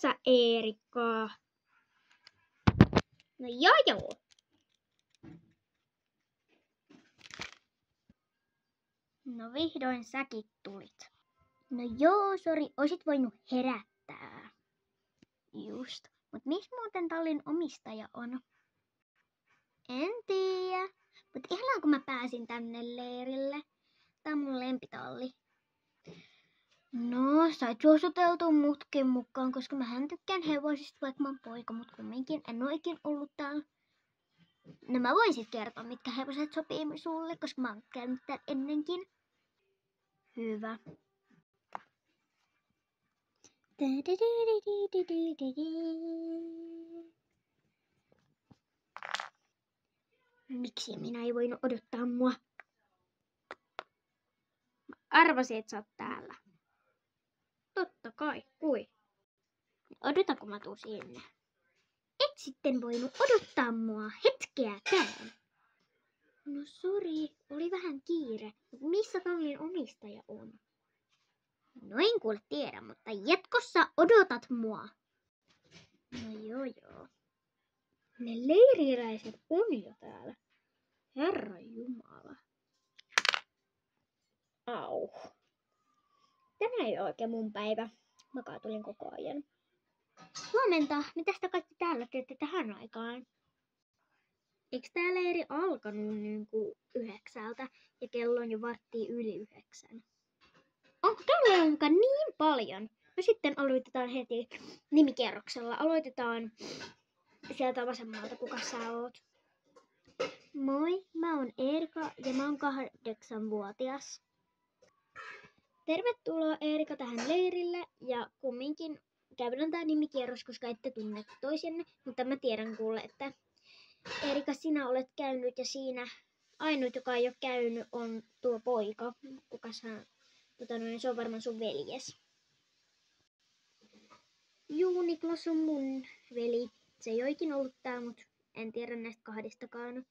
tässä Eerikka. No joo. No vihdoin säkin tulit. No joo, sori, oisit voinut herättää. Just. Mut missä muuten tallin omistaja on? En tiedä. Mut ihanaa kun mä pääsin tänne leirille. Tää on mun lempitalli. No, sait suositeltua mutkin mukaan, koska mähän tykkään hevosista, vaikka mä oon poika, mut kumminkin en oo ikin ollut täällä. No mä voin sit kertoa, mitkä hevoset sopii sulle, koska mä oon käynyt täällä ennenkin. Hyvä. Miksi minä ei voinut odottaa mua? Mä arvasin, että sä oot täällä. Totta kai, kui? Odota, kun mä tuun sinne. Et sitten voinut odottaa mua hetkeäkään. No sori, oli vähän kiire. Missä tallin omistaja on? No en kuule tiedä, mutta jatkossa odotat mua. No joo. Ne leiriläiset on jo täällä. Herra Jumala. Au. Tänään ei ole oikein mun päivä. Mä kaatulin koko ajan. Huomenta. Mitäs te kaikki täällä teette tähän aikaan? Eikö tää leiri alkanut niinku 9 ja kello on jo 8:15? Onko täällä onkaan niin paljon? No sitten aloitetaan heti nimikierroksella. Aloitetaan sieltä vasemmalta, kuka sä oot. Moi, mä oon Eerika ja mä oon 8-vuotias. Tervetuloa Eerika tähän leirille ja kumminkin käydään tää nimikierros, koska ette tunne toisenne, mutta mä tiedän kuule, että Eerika sinä olet käynyt ja siinä ainut, joka ei ole käynyt, on tuo poika, kuka sä, se on varmaan sun veljes. Juu, Niklas on mun veli. Se ei oikein ollut täällä, mutta en tiedä näistä kahdestakaan.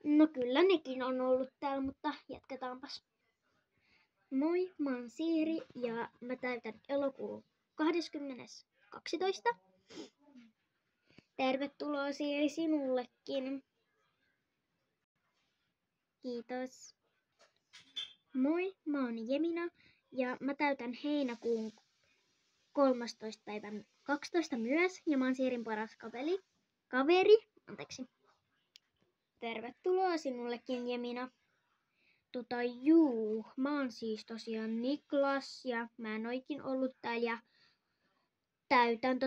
No kyllä nekin on ollut täällä, mutta jatketaanpas. Moi, mä oon Siiri ja mä täytän elokuun 20.12. Tervetuloa Siiri sinullekin. Kiitos. Moi, mä oon Jemina ja mä täytän heinäkuun 13.12. myös ja mä oon Siirin paras kaveri. Tervetuloa sinullekin Jemina. Mä oon siis tosiaan Niklas ja mä en oikein ollut täällä ja täytän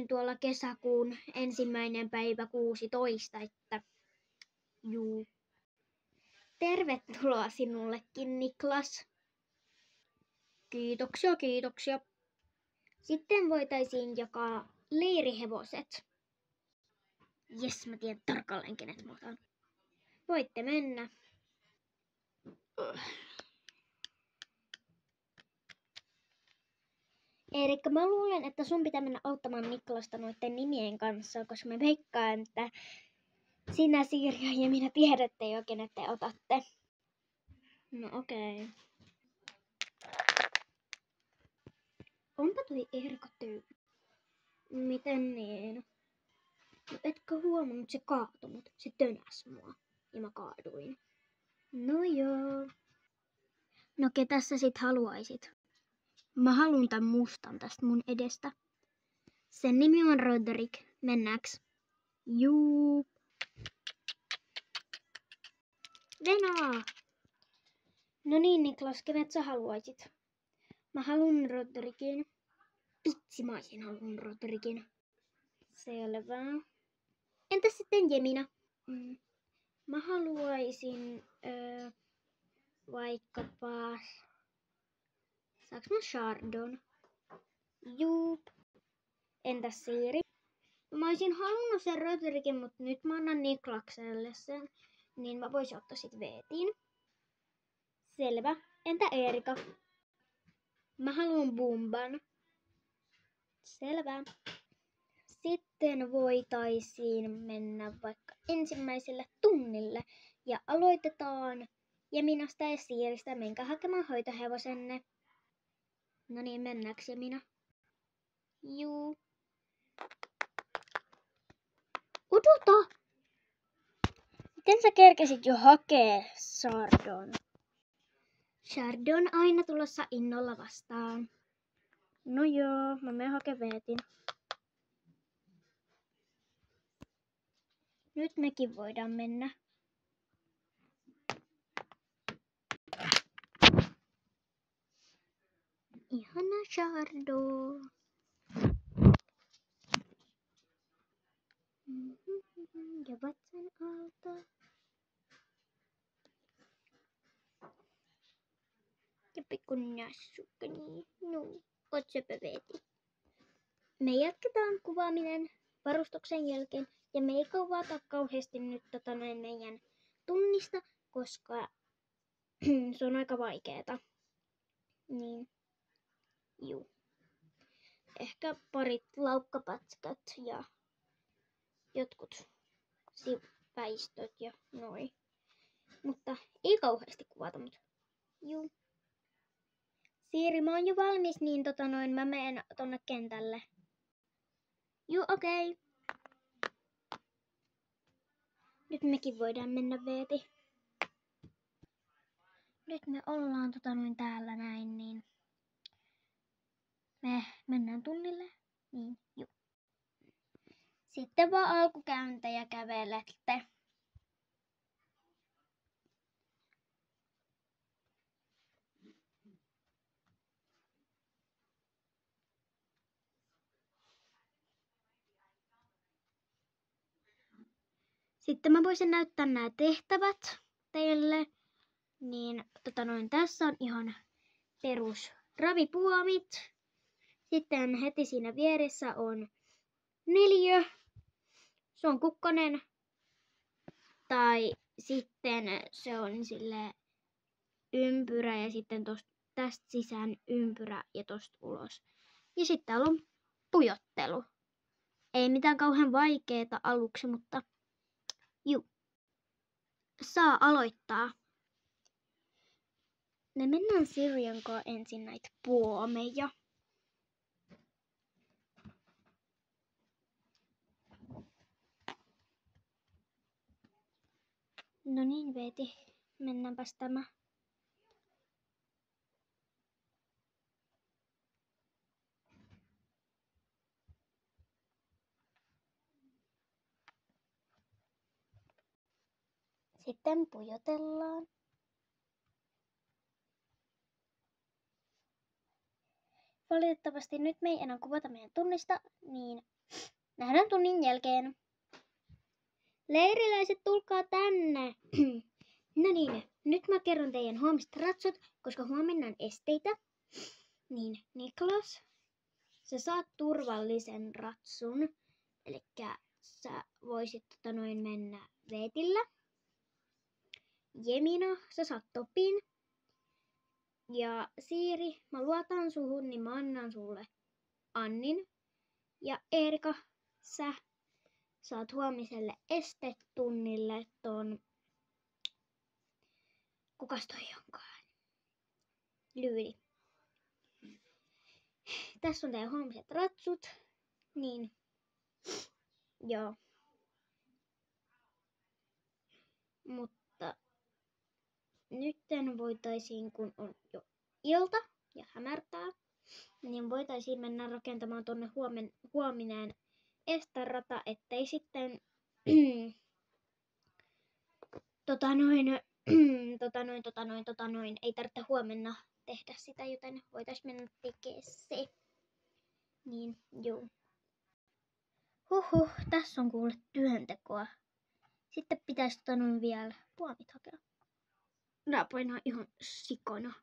tuolla kesäkuun 1. päivä 16, että juu. Tervetuloa sinullekin Niklas. Kiitoksia. Sitten voitaisiin jakaa leirihevoset. Jes, mä tiedän tarkalleen kenet mä otan. Voitte mennä. Eerikka, mä luulen, että sun pitää mennä auttamaan Niklasta noiden nimien kanssa, koska mä veikkaan, että sinä, Siiri ja minä tiedätte jo, kenet te otatte. No okei. Onpa toi Eerikka tyyppi. Miten niin? No etkö huomannut, se kaatunut. Se tönäs mua. Ja mä kaaduin. No joo. No ketä sä sit haluaisit? Mä haluun tän mustan tästä mun edestä. Sen nimi on Roderick. Mennääks? Juu. Venaa! No niin Niklas, kenet sä haluaisit? Mä haluun Roderickin. Vitsi, mä haluun Roderickin. Selvä. Entäs sitten Jemina? Mä haluaisin vaikkapa... Saaks mä Chardon? Juup. Entäs Siiri? Mä oisin halunnut sen Roderickin, mutta nyt mä annan Niklakselle sen. Niin mä voisin ottaa sit Veetin. Selvä. Entä Eerika? Mä haluan Bumban. Selvä. Sitten voitaisiin mennä vaikka ensimmäiselle tunnille. Ja aloitetaan Jeminasta ja Siiristä. Menkää hakemaan hoitohevosenne. No niin, mennäänkö Jemina? Juu. Odota! Miten sä kerkesit jo hakee Chardon? Chardon aina tulossa innolla vastaan. No joo, mä menen hakee Veetin. Nyt mekin voidaan mennä. Ihana Chardon. Ja vatsan alta. Ja pikku nassukkani. No, oot söpö Veeti. Me jatketaan kuvaaminen varustuksen jälkeen. Ja me ei kuvata kauheasti nyt meidän tunnista, koska se on aika vaikeeta. Niin, juu. Ehkä parit laukkapätkät ja jotkut väistöt ja noin. Mutta ei kauheasti kuvata, mutta juu. Siiri, mä oon jo valmis, niin mä menen tonne kentälle. Juu, okei. Nyt mekin voidaan mennä, Veeti. Nyt me ollaan täällä näin, niin me mennään tunnille. Niin, juu. Sitten vaan alkukäyntejä kävelette. Sitten mä voisin näyttää nämä tehtävät teille. Niin tässä on ihan perus ravipuomit. Sitten heti siinä vieressä on neliö. Se on kukkonen. Tai sitten se on sille ympyrä ja sitten tästä sisään ympyrä ja tosta ulos. Ja sitten täällä on pujottelu. Ei mitään kauhean vaikeeta aluksi, mutta juu. Saa aloittaa. Me mennään Sirian kanssa ensin näitä puomeja. No niin, Veeti. Mennäänpäs tämä. Sitten pujotellaan. Valitettavasti nyt me ei enää kuvata meidän tunnista, niin nähdään tunnin jälkeen. Leiriläiset, tulkaa tänne! No niin, nyt mä kerron teidän huomiset ratsut, koska huomenna on esteitä. Niin, Niklas, sä saat turvallisen ratsun. Elikkä sä voisit mennä Veetillä. Jemina, sä saat Topin. Ja Siiri, mä luotan suhun, niin mä annan sulle Annin. Ja Erika, sä saat huomiselle estetunnille ton... Kukas toi onkaan? Lyyli. Tässä on teidän huomiset ratsut. Niin. Joo. Mutta nytten voitaisiin, kun on jo ilta ja hämärtää, niin voitaisiin mennä rakentamaan tonne huomineen estarata, ettei sitten ei tarvitse huomenna tehdä sitä, joten voitaisiin mennä tekemään se. Niin, joo. Huhhuh, tässä on kuule työntekoa. Sitten pitäisi vielä puomit hakea. Nää painaa ihan sikana.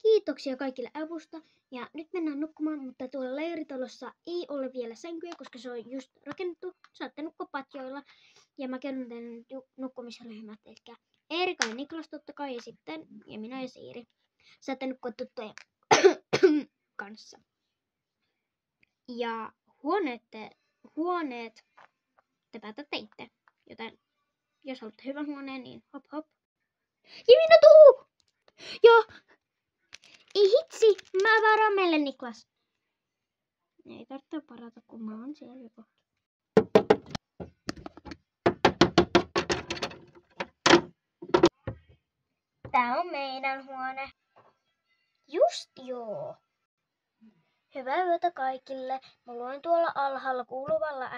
Kiitoksia kaikille avusta. Ja nyt mennään nukkumaan, mutta tuolla leiritalossa ei ole vielä sänkyjä, koska se on just rakennettu. Saatte nukkua patjoilla. Ja mä kerron teille nukkumisryhmät. Eli Erika ja Niklas totta kai ja sitten ja minä ja Siiri. Saatte nukkua tuttujen kanssa. Ja huoneet te päätätte itse. Joten jos haluatte hyvän huoneen, niin hop hop. Ja minä tuu! Joo! Ei hitsi! Mä varaan meille, Niklas. Ei tarvitse parata, kun mä oon siellä jo kohta. Tää on meidän huone. Just joo. Hyvää yötä kaikille. Mä luen tuolla alhaalla kuuluvalla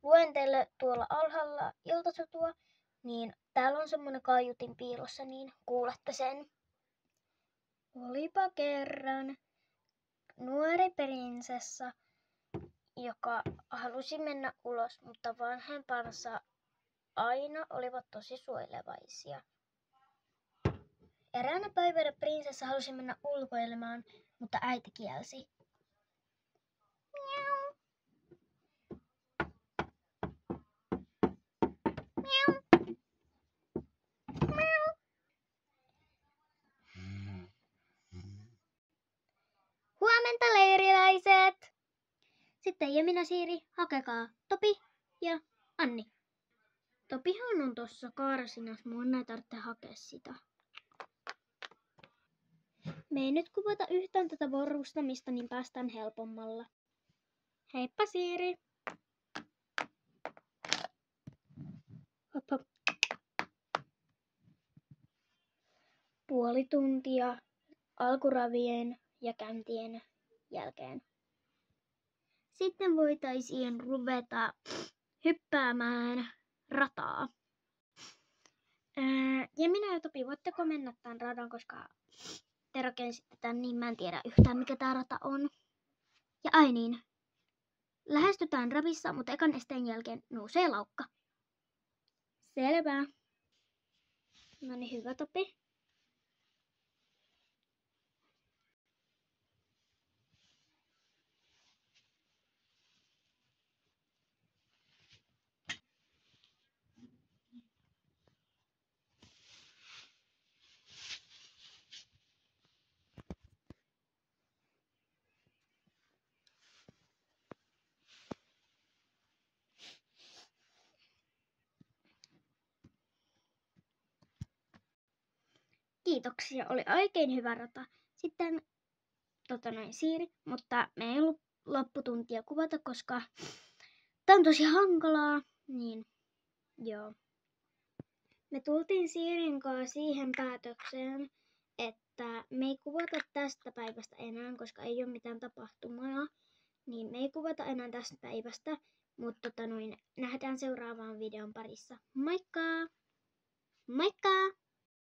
luen teille tuolla alhaalla iltasatua, niin täällä on semmonen kaiutin piilossa, niin kuulette sen. Olipa kerran nuori prinsessa, joka halusi mennä ulos, mutta vanhempansa aina olivat tosi suojelevaisia. Eräänä päivänä prinsessa halusi mennä ulkoilemaan, mutta äiti kielsi. Miau. Miau. Miau. Huomenta leiriläiset! Sitten Jemina Siiri, hakekaa Topi ja Anni. Topihan on tossa karsinas, mun ei tarvitse hakea sitä. Me ei nyt kuvata yhtään tätä vorustamista, niin päästään helpommalla. Heippa Siiri! Hop hop. Puoli tuntia alkuravien ja käntien jälkeen. Sitten voitaisiin ruveta hyppäämään rataa. Ja minä ja Topi, voitteko mennä tämän radan, koska te rakensitte tän, niin mä en tiedä yhtään mikä tää rata on. Ja ai niin, lähestytään ravissa, mutta ekan esteen jälkeen nousee laukka. Selvä. No niin, hyvä Topi. Kiitoksia, oli oikein hyvä rata. Sitten Siiri, mutta me ei ollut lopputuntia kuvata, koska tää on tosi hankalaa, niin joo. Me tultiin Siirin kanssa siihen päätökseen, että me ei kuvata tästä päivästä enää, koska ei ole mitään tapahtumaa, niin me ei kuvata enää tästä päivästä, mutta nähdään seuraavaan videon parissa. Moikka! Moikka!